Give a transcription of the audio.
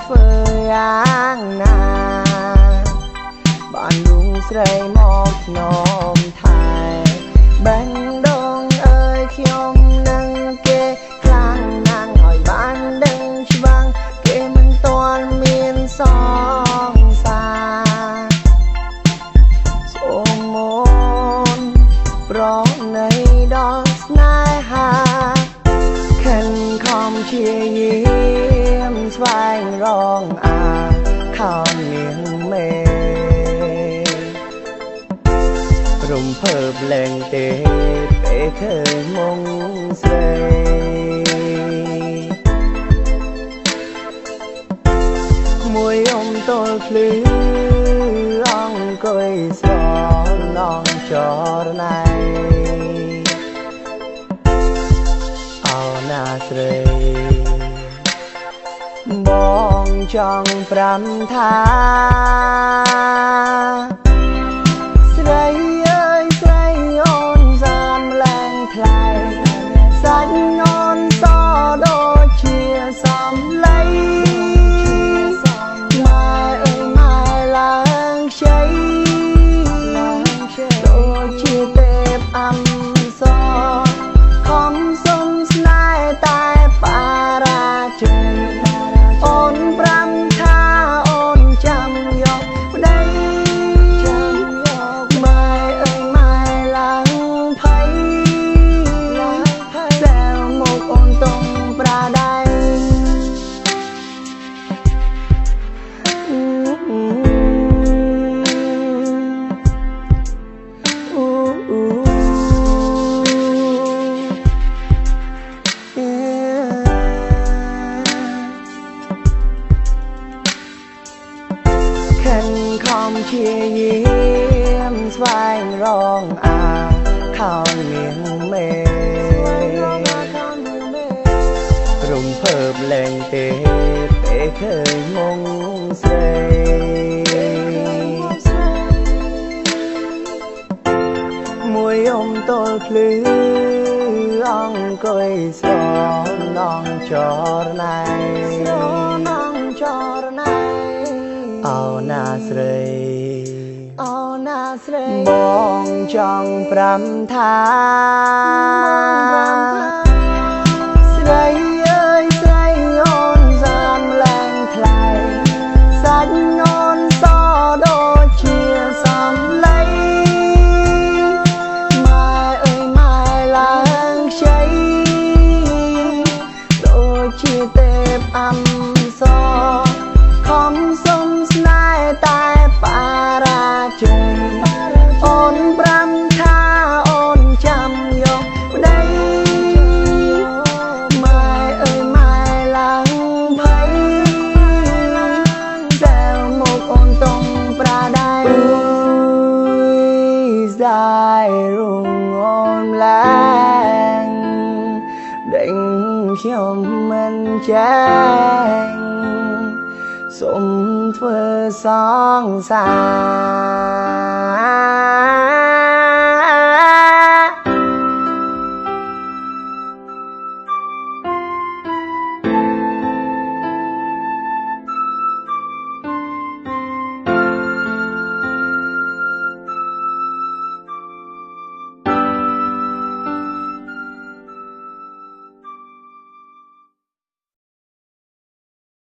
ធ្វើយ៉ាងណាបានលងស្រីមកធ្នមថែបេះដូងអើយខ្ញុំនឹងគេខ្លាំងណាស់ឲ្យបានដឹងច្បាស់គេមិនទាន់មានសងសារសូមមុនប្រណីដល់ស្នេហាខិនខំជាយាមស្វែងរកអាខោនាងមេរំភើបលែងទេពេលឃើញមុងស្រីមួយទល់ភ្លឺអង្គុយស្រណងចរណៃអោណាស្រីបងចង់ប្រាំថាស្រីអើយស្រីអូនសានម្លែងថ្លៃសាច់អូនសដូចជាសំឡីម៉ែអើយម៉ែឡើងខ្ចីដូចជាទេពអំសរខំសុំស្នេហ៍តែបារាជ័យអូនប្រាំថាអូនចាំយកប្តីម៉ែអើយម៉ែឡើងភ័យតែមកអូនតុងប្រាដៃខិនខំជាយាមស្វែងរកអាខោនាងមេរំភើបលែងទេពេលឃើញមុងស្រីមួយទល់ភ្លឺអង្គុយស្រណងចរណៃអោណាស្រីបងចង់ប្រាំថាស្រីអើយស្រីអូនសានម្លែងថ្លៃសាច់អូនសដូចជាសំឡីម៉ែអើយម៉ែឡើងខ្ចីដូចជាទេពអំសរខំសុំស្នេហ៍តែបារាជ័យអូនប្រាំថាអូនចាំយកប្តីម៉ែអើយម៉ែឡើងភ័យតែមកអូនតុងប្រាដៃស្ដាយរុងអូនឡើងដេញខ្ញុំមិនចាញ់សុំធ្វើសងសារ